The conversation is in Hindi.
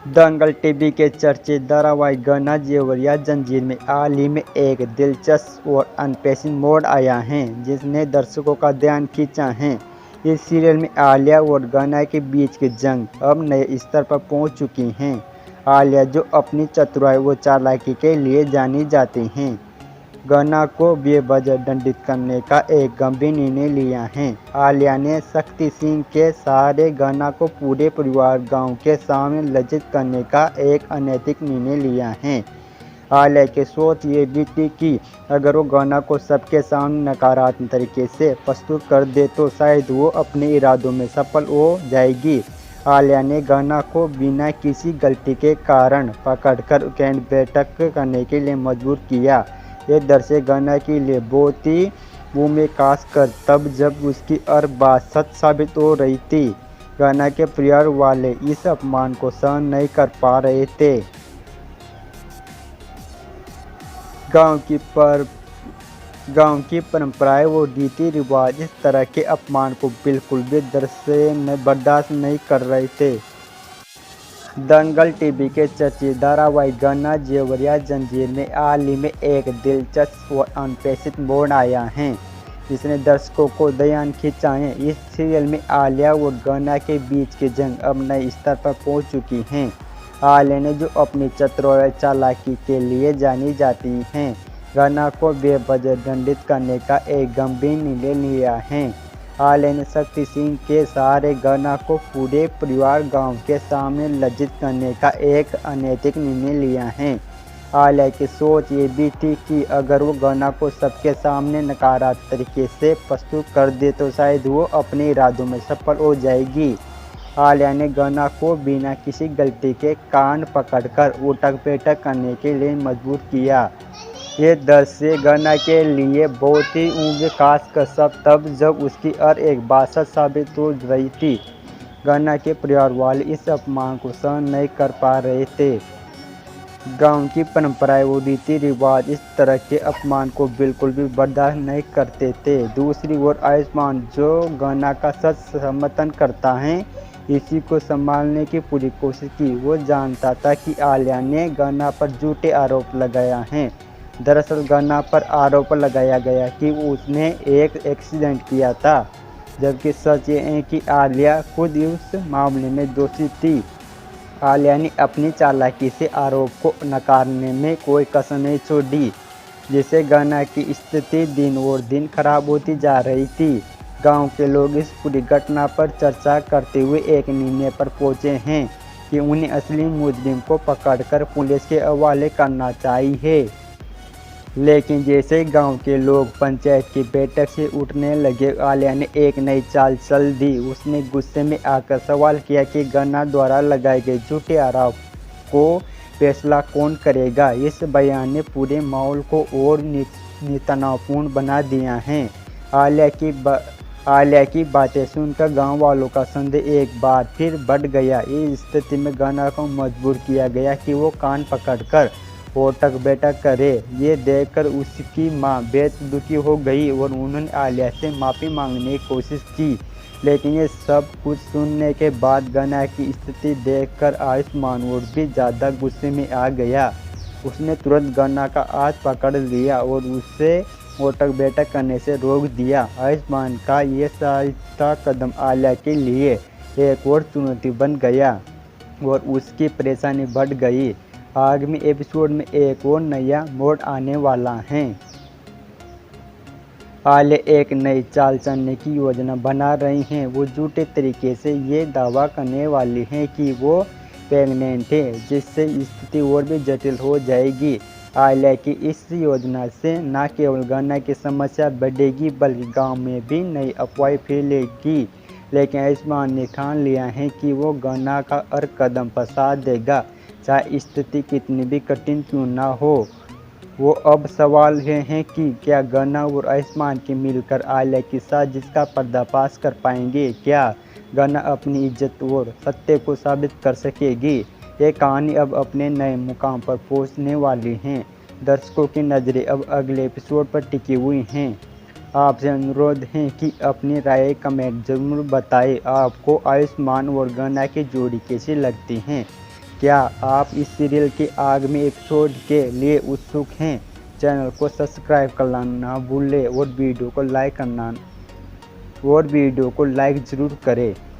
दंगल टीवी के चर्चित धारावाहिक गहना जेवरिया जंजीर में हाल ही में एक दिलचस्प और अनपेक्षित मोड़ आया है जिसने दर्शकों का ध्यान खींचा है। इस सीरियल में आलिया और गहना के बीच की जंग अब नए स्तर पर पहुंच चुकी है। आलिया, जो अपनी चतुराई व चालाकी के लिए जानी जाती हैं, गन्ना को बेवजह दंडित करने का एक गंभीर निर्णय लिया है। आलिया ने शक्ति सिंह के सहारे गन्ना को पूरे परिवार गांव के सामने लज्जित करने का एक अनैतिक निर्णय लिया है। आलिया की सोच ये भी थी कि अगर वो गन्ना को सबके सामने नकारात्मक तरीके से प्रस्तुत कर दे तो शायद वो अपने इरादों में सफल हो जाएगी। आलिया ने गन्ना को बिना किसी गलती के कारण पकड़कर कैंट बैठक करने के लिए मजबूर किया। ये दर्शक गन्ना के लिए बहुत ही भूमि खास कर तब जब उसकी हर बात सच साबित हो रही थी। गन्ना के परिवार वाले इस अपमान को सहन नहीं कर पा रहे थे। गांव की परंपराएं व रीति रिवाज इस तरह के अपमान को बिल्कुल भी दर्शक बर्दाश्त नहीं कर रहे थे। दंगल टीवी के चर्चित धारावाहिक गहना जेवरिया जंजीर में हाल ही में एक दिलचस्प और अनपेक्षित मोड़ आया है जिसने दर्शकों को ध्यान खींचा है। इस सीरियल में आलिया और गहना के बीच की जंग अब नए स्तर पर पहुंच चुकी है। आलिया ने, जो अपनी चतुराई चालाकी के लिए जानी जाती हैं, गन्ना को बेवजह दंडित करने का एक गंभीर निर्णय लिया है। आलिया ने शक्ति सिंह के सहारे गन्ना को पूरे परिवार गांव के सामने लज्जित करने का एक अनैतिक निर्णय लिया है। आलिया की सोच ये भी थी कि अगर वो गन्ना को सबके सामने नकारात्मक तरीके से प्रस्तुत कर दे तो शायद वो अपने इरादों में सफल हो जाएगी। आलिया ने गन्ना को बिना किसी गलती के कान पकड़कर उठक बैठक करने के लिए मजबूर किया। ये दर्शक गन्ना के लिए बहुत ही ऊँगे खास कर तब जब उसकी हर एक बात सच साबित हो रही थी। गन्ना के परिवार वाले इस अपमान को सहन नहीं कर पा रहे थे। गांव की परंपराएं व रीति रिवाज इस तरह के अपमान को बिल्कुल भी बर्दाश्त नहीं करते थे। दूसरी ओर आयुष्मान, जो गन्ना का सच समर्थन करता है, इसी को संभालने की पूरी कोशिश की। वो जानता था कि आलिया ने गन्ना पर झूठे आरोप लगाया है। दरअसल गन्ना पर आरोप लगाया गया कि उसने एक एक्सीडेंट किया था, जबकि सच ये है कि आलिया खुद उस मामले में दोषी थी। आलिया ने अपनी चालाकी से आरोप को नकारने में कोई कसर नहीं छोड़ी, जिससे गन्ना की स्थिति दिन और दिन खराब होती जा रही थी। गांव के लोग इस पूरी घटना पर चर्चा करते हुए एक निर्णय पर पहुंचे हैं कि उन्हें असली मुजरिम को पकड़कर पुलिस के हवाले करना चाहिए। लेकिन जैसे गांव के लोग पंचायत की बैठक से उठने लगे, आलिया ने एक नई चाल चल दी। उसने गुस्से में आकर सवाल किया कि गन्ना द्वारा लगाए गए झूठे आरोप को फैसला कौन करेगा। इस बयान ने पूरे माहौल को और तनावपूर्ण बना दिया है। आलिया की बातें सुनकर गांव वालों का संदेह एक बार फिर बढ़ गया। इस स्थिति में गन्ना को मजबूर किया गया कि वो कान पकड़कर उठक बैठक करे। ये देखकर उसकी मां बेहद दुखी हो गई और उन्होंने आलिया से माफ़ी मांगने की कोशिश की। लेकिन ये सब कुछ सुनने के बाद गन्ना की स्थिति देखकर आयुष्मान और भी ज़्यादा गुस्से में आ गया। उसने तुरंत गन्ना का हाथ पकड़ लिया और उसे उठक बैठक करने से रोक दिया। आयुष्मान का ये सहायता कदम आलिया के लिए एक और चुनौती बन गया और उसकी परेशानी बढ़ गई। आगामी एपिसोड में एक और नया मोड़ आने वाला है। आलिया एक नई चाल चलने की योजना बना रही हैं। वो झूठे तरीके से ये दावा करने वाली हैं कि वो प्रेग्नेंट है, जिससे स्थिति और भी जटिल हो जाएगी। आलिया की इस योजना से न केवल गन्ना की समस्या बढ़ेगी बल्कि गांव में भी नई अफवाहें फैलेगी। लेकिन आयुष्मान ने ठान लिया है कि वो गन्ना का हर कदम पर साथ देगा, चाहे स्थिति कितनी भी कठिन क्यों ना हो। वो अब सवाल ये है कि क्या गन्ना और आयुष्मान की मिलकर आलिया की साजिश का पर्दाफाश कर पाएंगे। क्या गन्ना अपनी इज्जत और सत्य को साबित कर सकेगी। ये कहानी अब अपने नए मुकाम पर पहुंचने वाली है। दर्शकों की नज़रें अब अगले एपिसोड पर टिकी हुई हैं। आपसे अनुरोध है कि अपनी राय कमेंट जरूर बताएं। आपको आयुष्मान और गन्ना की जोड़ी कैसी लगती है। क्या आप इस सीरियल के आगामी एपिसोड के लिए उत्सुक हैं? चैनल को सब्सक्राइब करना ना भूलें और वीडियो को लाइक ज़रूर करें।